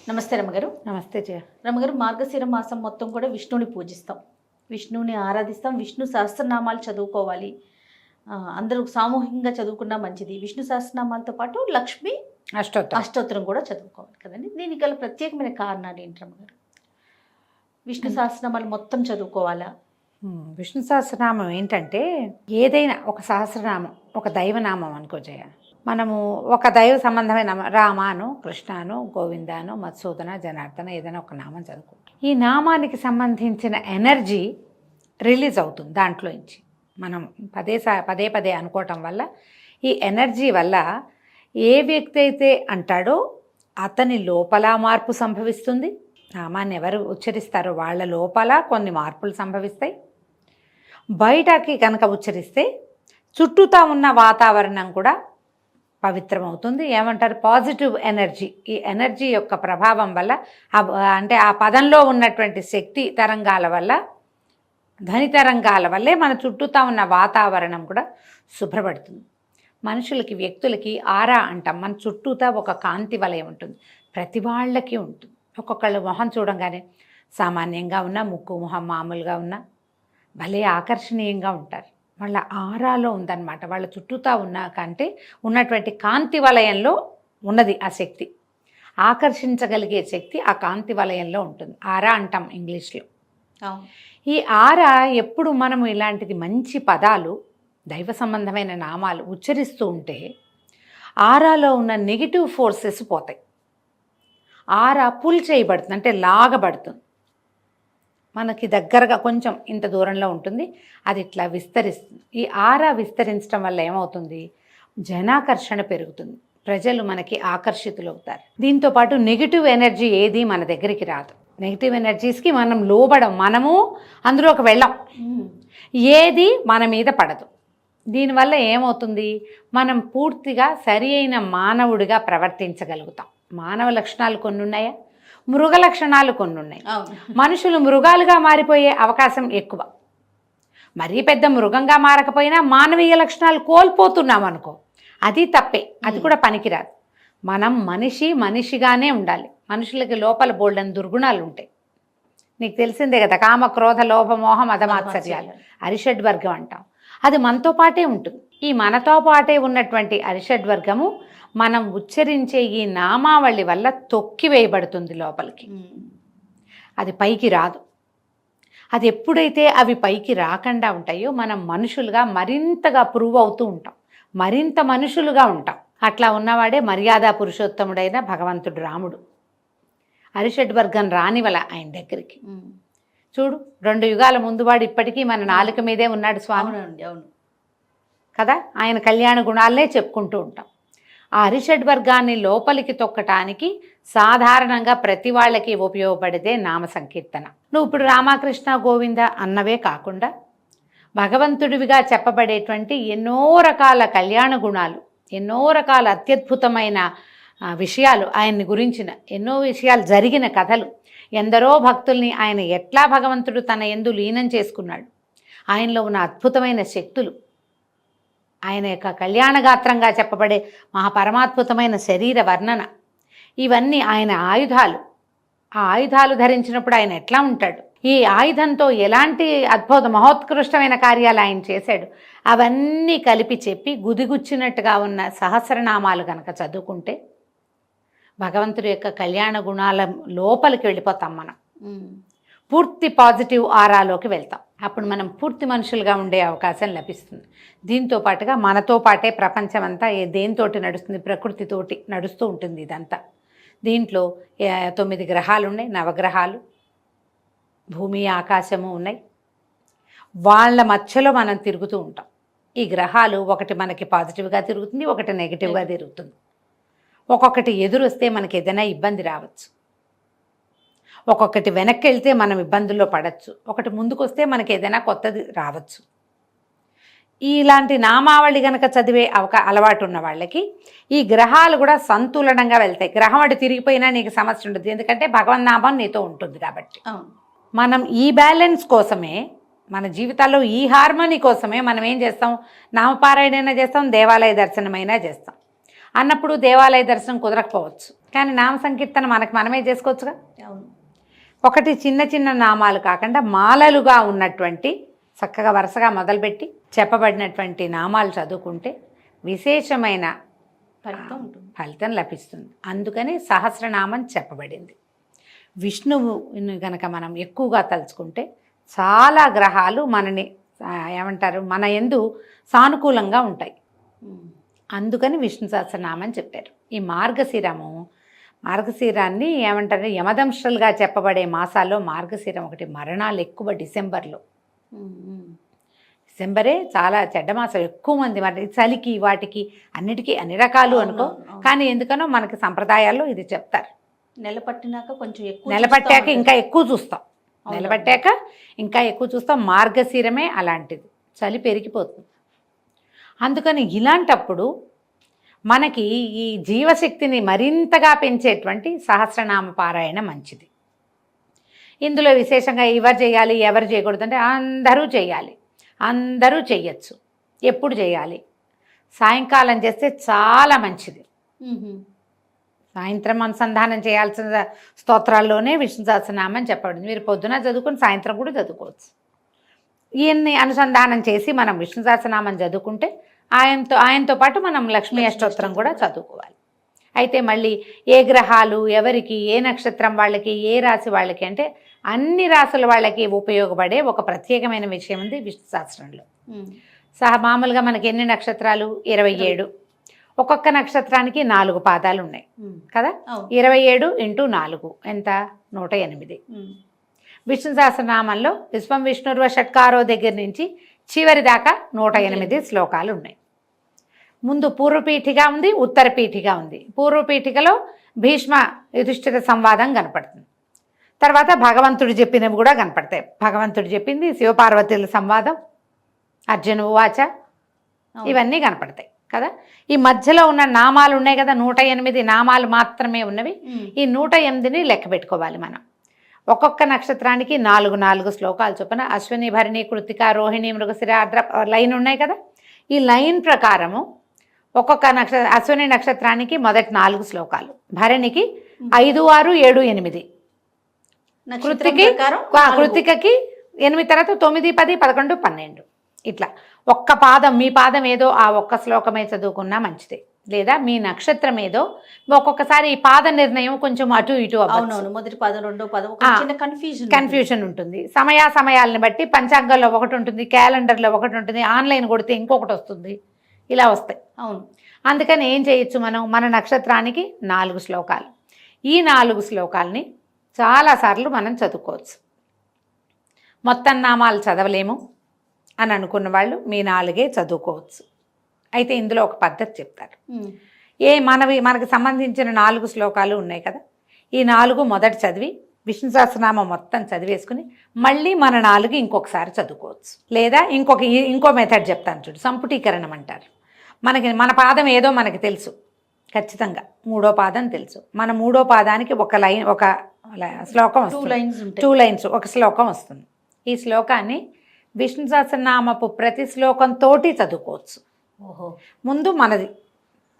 నమస్తే రమ్మగారు. నమస్తే జయ. రమ్మగారు, మార్గశిర మాసం మొత్తం కూడా విష్ణుని పూజిస్తాం, విష్ణుని ఆరాధిస్తాం, విష్ణు సహస్రనామాలు చదువుకోవాలి. అందరూ సామూహికంగా చదువుకున్నా మంచిది. విష్ణు సహస్రనామాలతో పాటు లక్ష్మి అష్టోత్తరం కూడా చదువుకోవాలి కదండి. దీనికి గల ప్రత్యేకమైన కారణాలు ఏంటి రమ్మగారు? విష్ణు సహస్రనామాలు మొత్తం చదువుకోవాలా? విష్ణు సహస్రనామం ఏంటంటే, ఏదైనా ఒక సహస్రనామం ఒక దైవనామం అనుకో జయ. మనము ఒక దైవ సంబంధమైన రామాను, కృష్ణాను, గోవిందాను, మధుసూదన, జనార్దన ఏదైనా ఒక నామం చదువుకో. ఈ నామానికి సంబంధించిన ఎనర్జీ రిలీజ్ అవుతుంది దాంట్లోంచి. మనం పదే పదే అనుకోవటం వల్ల ఈ ఎనర్జీ వల్ల ఏ వ్యక్తి అయితే అంటాడో అతని లోపల మార్పు సంభవిస్తుంది. నామాన్ని ఎవరు ఉచ్చరిస్తారో వాళ్ళ లోపల కొన్ని మార్పులు సంభవిస్తాయి. బయటకి కనుక ఉచ్చరిస్తే చుట్టూతా ఉన్న వాతావరణం కూడా పవిత్రమవుతుంది. ఏమంటారు, పాజిటివ్ ఎనర్జీ. ఈ ఎనర్జీ యొక్క ప్రభావం వల్ల అంటే ఆ పదంలో ఉన్నటువంటి శక్తి తరంగాల వల్ల, ధ్వని తరంగాల వల్లే మన చుట్టూతా ఉన్న వాతావరణం కూడా శుభ్రపడుతుంది. మనుషులకి, వ్యక్తులకి ఆరా అంటాం. మన చుట్టూతా ఒక కాంతి వలయం ఉంటుంది, ప్రతి వాళ్ళకి ఉంటుంది. ఒక్కొక్కళ్ళు మొహం చూడంగానే సామాన్యంగా ఉన్న, ముక్కు మొహం మామూలుగా ఉన్న భలే ఆకర్షణీయంగా ఉంటారు. వాళ్ళ ఆరాలో ఉందన్నమాట. వాళ్ళ చుట్టూతా ఉన్న కంటే ఉన్నటువంటి కాంతి వలయంలో ఉన్నది ఆ శక్తి. ఆకర్షించగలిగే శక్తి ఆ కాంతి వలయంలో ఉంటుంది. ఆరా అంటాం ఇంగ్లీష్లో. ఈ ఆరా ఎప్పుడు మనము ఇలాంటిది మంచి పదాలు, దైవ సంబంధమైన నామాలు ఉచ్చరిస్తూ ఉంటే ఆరాలో ఉన్న నెగిటివ్ ఫోర్సెస్ పోతాయి. ఆరా పుల్ చేయబడుతుంది, అంటే లాగబడుతుంది. మనకి దగ్గరగా కొంచెం ఇంత దూరంలో ఉంటుంది, అది ఇట్లా విస్తరిస్తుంది. ఈ ఆరా విస్తరించడం వల్ల ఏమవుతుంది, జనాకర్షణ పెరుగుతుంది, ప్రజలు మనకి ఆకర్షితులవుతారు. దీంతోపాటు నెగిటివ్ ఎనర్జీ ఏది మన దగ్గరికి రాదు. నెగిటివ్ ఎనర్జీస్కి మనం లోబడం, మనము అందులోకి వెళ్ళం, ఏది మన మీద పడదు. దీనివల్ల ఏమవుతుంది, మనం పూర్తిగా సరి అయిన మానవుడిగా ప్రవర్తించగలుగుతాం. మానవ లక్షణాలు కొన్ని ఉన్నాయా, మృగ లక్షణాలు కొన్ని ఉన్నాయి. మనుషులు మృగాలుగా మారిపోయే అవకాశం ఎక్కువ. మరీ పెద్ద మృగంగా మారకపోయినా మానవీయ లక్షణాలు కోల్పోతున్నాం అనుకో, అది తప్పే, అది కూడా పనికిరాదు. మనం మనిషిగానే ఉండాలి. మనుషులకి లోపల బోల్డని దుర్గుణాలు ఉంటాయి. నీకు తెలిసిందే కదా, కామ, క్రోధ, లోభ, మోహ, మదమాత్సర్యాలు, అరిషడ్వర్గం అంటాం. అది మనతో పాటే ఉంటుంది. ఈ మనతో పాటే ఉన్నటువంటి అరిషడ్వర్గము మనం ఉచ్చరించే ఈ నామావళి వల్ల తొక్కివేయబడుతుంది లోపలికి. అది పైకి రాదు. అది ఎప్పుడైతే అవి పైకి రాకుండా ఉంటాయో మనం మనుషులుగా మరింతగా ప్రూవ్ అవుతూ ఉంటాం, మరింత మనుషులుగా ఉంటాం. అట్లా ఉన్నవాడే మర్యాద పురుషోత్తముడైన భగవంతుడు రాముడు. అరిషడ్వర్గం రానివల ఆయన దగ్గరికి. చూడు, 2 యుగాల ముందువాడు ఇప్పటికీ మన నాలుక మీదే ఉన్నాడు స్వామి. అవును కదా, ఆయన కళ్యాణ గుణాలనే చెప్పుకుంటూ ఉంటాం. ఆ అరిషడ్వర్గాన్ని లోపలికి తొక్కటానికి సాధారణంగా ప్రతి వాళ్ళకి ఉపయోగపడితే నామ సంకీర్తన. నువ్వు ఇప్పుడు రామకృష్ణ గోవింద అన్నవే కాకుండా భగవంతుడివిగా చెప్పబడేటువంటి ఎన్నో రకాల కళ్యాణ గుణాలు, ఎన్నో రకాల అత్యద్భుతమైన విషయాలు, ఆయన్ని గురించిన ఎన్నో విషయాలు, జరిగిన కథలు, ఎందరో భక్తుల్ని ఆయన ఎట్లా భగవంతుడు తన యందు లీనం చేసుకున్నాడు, ఆయనలో ఉన్న అద్భుతమైన శక్తులు, ఆయన యొక్క కళ్యాణగాత్రంగా చెప్పబడే మహాపరమాద్భుతమైన శరీర వర్ణన, ఇవన్నీ ఆయన ఆయుధాలు. ఆ ఆయుధాలు ధరించినప్పుడు ఆయన ఎట్లా ఉంటాడు, ఈ ఆయుధంతో ఎలాంటి అద్భుత మహోత్కృష్టమైన కార్యాలు ఆయన చేశాడు, అవన్నీ కలిపి చెప్పి గుదిగుచ్చినట్టుగా ఉన్న సహస్రనామాలు కనుక చదువుకుంటే భగవంతుడి యొక్క కళ్యాణ గుణాల లోపలికి వెళ్ళిపోతాం. మనం పూర్తి పాజిటివ్ ఆరాలోకి వెళ్తాం. అప్పుడు మనం పూర్తి మనుషులుగా ఉండే అవకాశం లభిస్తుంది. దీంతో పాటుగా మనతో పాటే ప్రపంచం అంతా దేనితోటి నడుస్తుంది, ప్రకృతితోటి నడుస్తూ ఉంటుంది ఇదంతా. దీంట్లో 9 గ్రహాలు ఉన్నాయి, నవగ్రహాలు, భూమి, ఆకాశము ఉన్నాయి. వాళ్ళ మధ్యలో మనం తిరుగుతూ ఉంటాం. ఈ గ్రహాలు ఒకటి మనకి పాజిటివ్గా తిరుగుతుంది, ఒకటి నెగిటివ్గా తిరుగుతుంది. ఒక్కొక్కటి ఎదురొస్తే మనకి ఏదైనా ఇబ్బంది రావచ్చు, ఒక్కొక్కటి వెనక్కి వెళ్తే మనం ఇబ్బందుల్లో పడవచ్చు, ఒకటి ముందుకు వస్తే మనకి ఏదైనా కొత్తది రావచ్చు. ఇలాంటి నామావళి కనుక చదివే అలవాటు ఉన్న వాళ్ళకి ఈ గ్రహాలు కూడా సంతులనంగా వెళ్తాయి. గ్రహం అటు తిరిగిపోయినా నీకు సమస్య ఉండదు, ఎందుకంటే భగవన్నామం నీతో ఉంటుంది కాబట్టి. మనం ఈ బ్యాలెన్స్ కోసమే, మన జీవితాల్లో ఈ హార్మోనీ కోసమే మనం ఏం చేస్తాం, నామపారాయణైనా చేస్తాం, దేవాలయ దర్శనమైనా చేస్తాం. అన్నప్పుడు దేవాలయ దర్శనం కుదరకపోవచ్చు, కానీ నామ సంకీర్తన మనమే చేసుకోవచ్చుగా. అవును. ఒకటి చిన్న చిన్న నామాలు కాకుండా మాలలుగా ఉన్నటువంటి చక్కగా వరుసగా మొదలుపెట్టి చెప్పబడినటువంటి నామాలు చదువుకుంటే విశేషమైన ఫలితం లభిస్తుంది. అందుకని సహస్రనామం చెప్పబడింది. విష్ణువుని కనుక మనం ఎక్కువగా తలుచుకుంటే చాలా గ్రహాలు మనని ఏమంటారు మన యందు సానుకూలంగా ఉంటాయి. అందుకని విష్ణు సహస్రనామం చెప్పారు. ఈ మార్గశిరాన్ని ఏమంటారు యమదంశలుగా చెప్పబడే మాసాల్లో మార్గశిరం ఒకటి. మరణాలు ఎక్కువ డిసెంబరే చాలా చెడ్డ మాసం. ఎక్కువ మంది మరి చలికి వాటికి అన్నిటికీ అన్ని రకాలు అనుకో, కానీ ఎందుకనో మనకి సంప్రదాయాల్లో ఇది చెప్తారు. నెలపట్టాక ఇంకా ఎక్కువ చూస్తాం. మార్గశిరమే అలాంటిది, చలి పెరిగిపోతుంది. అందుకని ఇలాంటప్పుడు మనకి ఈ జీవశక్తిని మరింతగా పెంచేటువంటి సహస్రనామ పారాయణ మంచిది. ఇందులో విశేషంగా ఎవరు చేయాలి ఎవరు చేయకూడదు అంటే అందరూ చేయాలి, అందరూ చేయొచ్చు. ఎప్పుడు చేయాలి? సాయంకాలం చేస్తే చాలా మంచిది. సాయంత్రం అనుసంధానం చేయాల్సిన స్తోత్రాల్లోనే విష్ణు సహస్రనామం చెప్పబడింది. మీరు పొద్దున చదువుకుని సాయంత్రం కూడా చదువుకోవచ్చు. ఈయన్ని అనుసంధానం చేసి మనం విష్ణు సహస్రనామం చదువుకుంటే ఆయనతో పాటు మనం లక్ష్మీ అష్టోత్తరం కూడా చదువుకోవాలి. అయితే మళ్ళీ ఏ గ్రహాలు ఎవరికి, ఏ నక్షత్రం వాళ్ళకి, ఏ రాశి వాళ్ళకి అంటే అన్ని రాసుల వాళ్ళకి ఉపయోగపడే ఒక ప్రత్యేకమైన విషయం ఉంది విష్ణు సహస్రంలో. మామూలుగా మనకి ఎన్ని నక్షత్రాలు? 27. ఒక్కొక్క నక్షత్రానికి 4 పాదాలు ఉన్నాయి కదా. 27 × 4 ఎంత? 108. విష్ణు సహస్రనామంలో విశ్వం విష్ణుర్వ షట్కారో దగ్గర నుంచి చివరి దాకా 108 శ్లోకాలు ఉన్నాయి. ముందు పూర్వపీఠిక ఉంది, ఉత్తరపీఠిక ఉంది. పూర్వపీఠికలో భీష్మ యుధిష్ఠిర సంవాదం కనపడుతుంది. తర్వాత భగవంతుడు చెప్పినవి కూడా కనపడతాయి. భగవంతుడు చెప్పింది, శివపార్వతుల సంవాదం, అర్జున ఉవాచ, ఇవన్నీ కనపడతాయి కదా. ఈ మధ్యలో ఉన్న నామాలు ఉన్నాయి కదా, 108 నామాలు మాత్రమే ఉన్నవి. ఈ 108ని లెక్క పెట్టుకోవాలి మనం. ఒక్కొక్క నక్షత్రానికి 4 శ్లోకాలు చొప్పున అశ్విని, భరణి, కృతిక, రోహిణి, మృగశిర, ఆర్ద్ర లైన్ ఉన్నాయి కదా. ఈ లైన్ ప్రకారము ఒక్కొక్క అశ్విని నక్షత్రానికి మొదటి 4 శ్లోకాలు, భరణికి 5, 6, 7, 8, కృతికకి 8 తర్వాత 9, 10, 11, 12 ఇట్లా. ఒక్క పాదం, మీ పాదం ఏదో ఆ ఒక్క శ్లోకమే చదువుకున్నా మంచిదే. లేదా మీ నక్షత్రం ఏదో, ఒక్కొక్కసారి ఈ పాద నిర్ణయం కొంచెం అటు ఇటు మొదటి పాదం రెండో పాదం కన్ఫ్యూజన్ ఉంటుంది. సమయాల్ని బట్టి పంచాంగంలో ఒకటి ఉంటుంది, క్యాలెండర్లో ఒకటి ఉంటుంది, ఆన్లైన్ కొడితే ఇంకొకటి వస్తుంది, ఇలా వస్తాయి. అవును. అందుకని ఏం చేయొచ్చు మనం? మన నక్షత్రానికి 4 శ్లోకాలు. ఈ 4 శ్లోకాలని చాలాసార్లు మనం చదువుకోవచ్చు. మొత్తం నామాలు చదవలేము అని అనుకున్న వాళ్ళు మీ 4 చదువుకోవచ్చు. అయితే ఇందులో ఒక పద్ధతి చెప్తారు. మనకి సంబంధించిన 4 శ్లోకాలు ఉన్నాయి కదా, ఈ 4 మొదట చదివి విష్ణు సహస్రనామం మొత్తం చదివేసుకుని మళ్ళీ మన 4 ఇంకొకసారి చదువుకోవచ్చు. లేదా ఇంకో మెథడ్ చెప్తాను చూడు, సంపుటీకరణం అంటారు. మన పాదం ఏదో మనకి తెలుసు ఖచ్చితంగా, 3వ పాదం తెలుసు. మన 3వ పాదానికి ఒక శ్లోకం వస్తుంది, 2 లైన్స్ ఒక శ్లోకం వస్తుంది. ఈ శ్లోకాన్ని విష్ణు సహస్రనామపు ప్రతి శ్లోకంతోటి చదువుకోవచ్చు. ముందు మనది,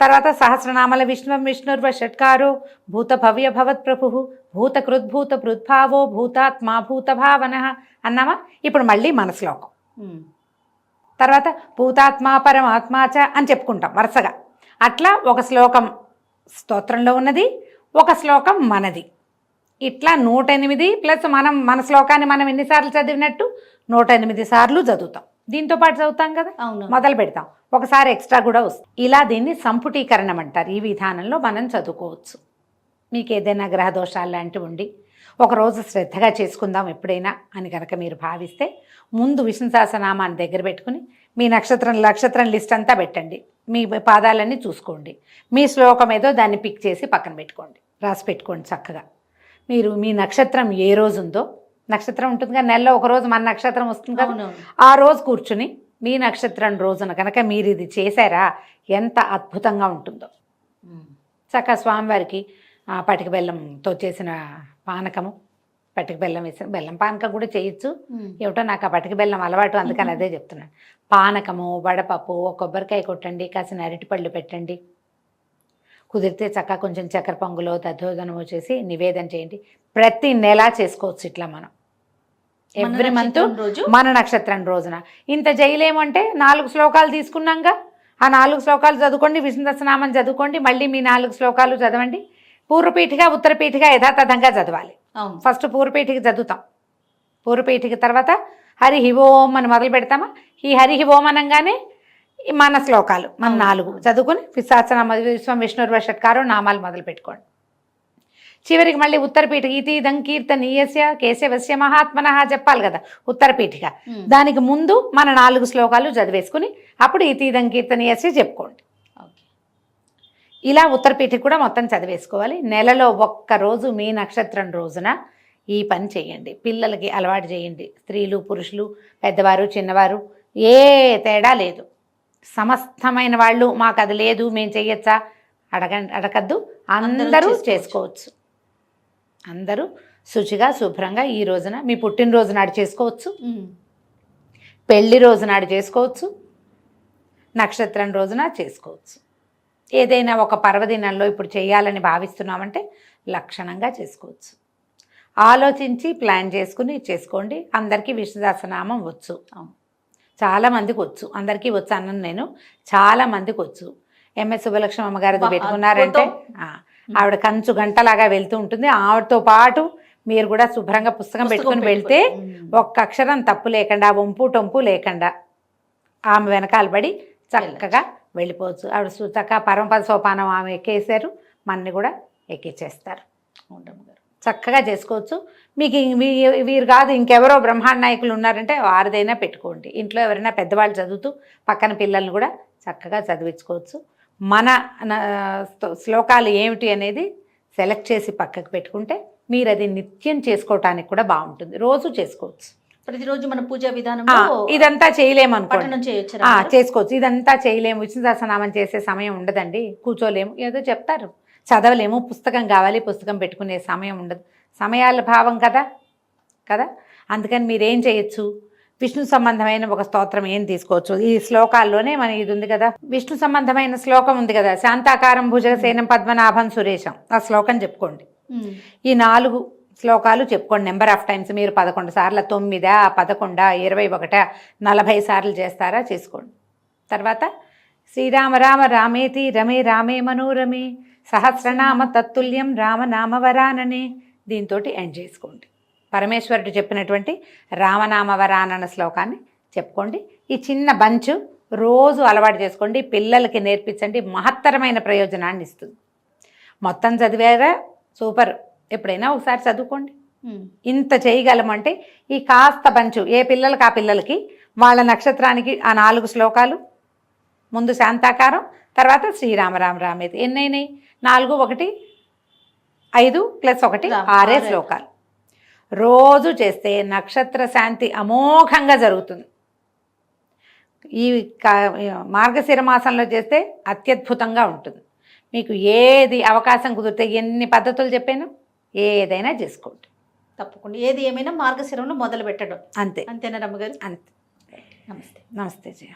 తర్వాత సహస్రనామల విష్ణుర్వ షట్కారో భూత భవ్య భవత్ ప్రభు భూత కృద్భూత పృద్భావో భూతాత్మా భూత భావన అన్నామా. ఇప్పుడు మళ్ళీ మన శ్లోకం, తర్వాత భూతాత్మా పరమాత్మాచ అని చెప్పుకుంటాం వరుసగా. అట్లా ఒక శ్లోకం స్తోత్రంలో ఉన్నది, ఒక శ్లోకం మనది. ఇట్లా 108 ప్లస్ మన శ్లోకాన్ని మనం ఎన్నిసార్లు చదివినట్టు 108 సార్లు చదువుతాం. దీంతో పాటు చదువుతాం కదా, మొదలు పెడతాం, ఒకసారి ఎక్స్ట్రా కూడా వస్తుంది. ఇలా దీన్ని సంపుటీకరణం అంటారు. ఈ విధానంలో మనం చదువుకోవచ్చు. మీకు ఏదైనా గ్రహ దోషాలు లాంటివి ఉండి ఒకరోజు శ్రద్ధగా చేసుకుందాం ఎప్పుడైనా అని కనుక మీరు భావిస్తే, ముందు విష్ణు సహస్రనామాన్ని దగ్గర పెట్టుకుని మీ నక్షత్రం లిస్ట్ అంతా పెట్టండి, మీ పాదాలన్నీ చూసుకోండి, మీ శ్లోకం ఏదో దాన్ని పిక్ చేసి పక్కన పెట్టుకోండి, రాసి పెట్టుకోండి చక్కగా. మీరు మీ నక్షత్రం ఏ రోజు ఉందో, నక్షత్రం ఉంటుంది కదా, నెలలో ఒక రోజు మన నక్షత్రం వస్తుంది కదా, ఆ రోజు కూర్చుని మీ నక్షత్రం రోజున కనుక మీరు ఇది చేశారా ఎంత అద్భుతంగా ఉంటుందో. చక్కగా స్వామివారికి పటిక బెల్లంతో చేసిన పానకము, పటిక బెల్లం వేసిన బెల్లం పానకం కూడా చేయొచ్చు. ఏమిటో నాకు ఆ పటిక బెల్లం అలవాటు, అందుకని అదే చెప్తున్నాను. పానకము, వడపప్పు, కొబ్బరికాయ కొట్టండి, కాసిన అరటిపళ్ళు పెట్టండి, కుదిరితే చక్కగా కొంచెం చక్కెర పొంగులో దద్దోజనమో చేసి నివేదన చేయండి. ప్రతి నెల చేసుకోవచ్చు ఇట్లా మనం ఎవ్రీ మంత్ రోజు మన నక్షత్రం రోజున. ఇంత చేయలేమంటే 4 శ్లోకాలు తీసుకున్నాక ఆ 4 శ్లోకాలు చదువుకోండి, విష్ణు సహస్రనామం చదువుకోండి, మళ్ళీ మీ 4 శ్లోకాలు చదవండి. పూర్వపీఠిక ఉత్తరపీఠిక యథాతథంగా చదవాలి. అవును. ఫస్ట్ పూర్వపీఠిక చదువుతాం, పూర్వపీఠిక తర్వాత హరి ఓం అని మొదలు పెడతామా, ఈ హరి ఓం అనగానే మన శ్లోకాలు మన 4 చదువుకుని సహస్రనామ విశ్వం విష్ణుర్వ షట్కారో నామాలు మొదలు పెట్టుకోండి. చివరికి మళ్ళీ ఉత్తరపీఠిక ఇతీదం కీర్తనీయస్య కేశవస్య మహాత్మనః చెప్పాలి కదా ఉత్తరపీఠిక. దానికి ముందు మన 4 శ్లోకాలు చదివేసుకుని అప్పుడు ఇతీదం కీర్తనీయస్య చెప్పుకోండి. ఇలా ఉత్తరపీఠిక కూడా మొత్తం చదివేసుకోవాలి. నెలలో ఒక్కరోజు మీ నక్షత్రం రోజున ఈ పని చేయండి. పిల్లలకి అలవాటు చేయండి. స్త్రీలు పురుషులు పెద్దవారు చిన్నవారు ఏ తేడా లేదు. సమస్తమైన వాళ్ళు మాకు అది లేదు మేము చెయ్యొచ్చా అడగద్దు, అందరూ చేసుకోవచ్చు. అందరూ శుచిగా శుభ్రంగా ఈ రోజున మీ పుట్టినరోజు నాడు చేసుకోవచ్చు, పెళ్లి రోజు నాడు చేసుకోవచ్చు, నక్షత్రం రోజున చేసుకోవచ్చు. ఏదైనా ఒక పర్వదినంలో ఇప్పుడు చేయాలని భావిస్తున్నామంటే లక్షణంగా చేసుకోవచ్చు. ఆలోచించి ప్లాన్ చేసుకుని చేసుకోండి. అందరికీ విష్ణు సహస్రనామం వచ్చు, చాలామందికి వచ్చు, అందరికీ వచ్చు అన్నాను నేను, చాలామందికి వచ్చు. ఎంఎస్ సుబ్బలక్ష్మి అమ్మగారిది పెట్టుకున్నారంటే ఆవిడ కంచు గంటలాగా వెళ్తూ ఉంటుంది. ఆవిడతో పాటు మీరు కూడా శుభ్రంగా పుస్తకం పెట్టుకుని వెళ్తే ఒక్క అక్షరం తప్పు లేకుండా వంపు టొంపు లేకుండా ఆమె వెనకాల పడి చక్కగా వెళ్ళిపోవచ్చు. ఆవిడ చక్కగా పరమపద సోపానం ఆమె ఎక్కేసారు, మనని కూడా ఎక్కిచ్చేస్తారు. చక్కగా చేసుకోవచ్చు. మీకు వీరు కాదు ఇంకెవరో బ్రహ్మాండ నాయకులు ఉన్నారంటే వారిదైనా పెట్టుకోండి. ఇంట్లో ఎవరైనా పెద్దవాళ్ళు చదువుతూ పక్కన పిల్లల్ని కూడా చక్కగా చదివించుకోవచ్చు. మన శ్లోకాలు ఏమిటి అనేది సెలెక్ట్ చేసి పక్కకు పెట్టుకుంటే మీరు అది నిత్యం చేసుకోవటానికి కూడా బాగుంటుంది. రోజు చేసుకోవచ్చు. ప్రతిరోజు మన పూజా విధానం ఇదంతా చేయలేమనుకోండి, చేసుకోవచ్చు. ఇదంతా చేయలేము, విష్ణు సహస్రనామం చేసే సమయం ఉండదండి, కూర్చోలేము, ఏదో చెప్తారు, చదవలేము, పుస్తకం కావాలి, పుస్తకం పెట్టుకునే సమయం ఉండదు. సమయాల భావం కదా. అందుకని మీరేం చేయొచ్చు, విష్ణు సంబంధమైన ఒక స్తోత్రం ఏం తీసుకోవచ్చు. ఈ శ్లోకాల్లోనే మన ఇది ఉంది కదా, విష్ణు సంబంధమైన శ్లోకం ఉంది కదా, శాంతాకారం భుజగసేనం పద్మనాభం సురేశం, ఆ శ్లోకం చెప్పుకోండి. ఈ 4 శ్లోకాలు చెప్పుకోండి నెంబర్ ఆఫ్ టైమ్స్. మీరు 11 సార్లు, 9, 11, 21, 40 సార్లు చేస్తారా చేసుకోండి. తర్వాత శ్రీరామ రామ రామేతి రమే రామే మనోరమే సహస్రనామ తత్తుల్యం రామనామవరాననే దీంతో ఎండ్ చేసుకోండి. పరమేశ్వరుడు చెప్పినటువంటి రామనామవరానన శ్లోకాన్ని చెప్పుకోండి. ఈ చిన్న బంచు రోజు అలవాటు చేసుకోండి, పిల్లలకి నేర్పించండి, మహత్తరమైన ప్రయోజనాన్ని ఇస్తుంది. మొత్తం చదివారా సూపర్, ఎప్పుడైనా ఒకసారి చదువుకోండి. ఇంత చేయగలమంటే ఈ కాస్త బంచు ఏ పిల్లలకి ఆ పిల్లలకి వాళ్ళ నక్షత్రానికి ఆ 4 శ్లోకాలు, ముందు శాంతాకారం, తర్వాత శ్రీరామరామ రామేది, ఎన్నైనాయి 4, 1, 5 + 1 6 శ్లోకాలు రోజు చేస్తే నక్షత్ర శాంతి అమోఘంగా జరుగుతుంది. ఈ మార్గశిర మాసంలో చేస్తే అత్యద్భుతంగా ఉంటుంది. మీకు ఏది అవకాశం కుదిరితే ఎన్ని పద్ధతులు చెప్పాను ఏదైనా చేసుకోండి తప్పకుండా. ఏది ఏమైనా మార్గశిరంలో మొదలు పెట్టడం అంతే. అంతేనా రమ్మగారు? అంతే. నమస్తే. నమస్తే జయ.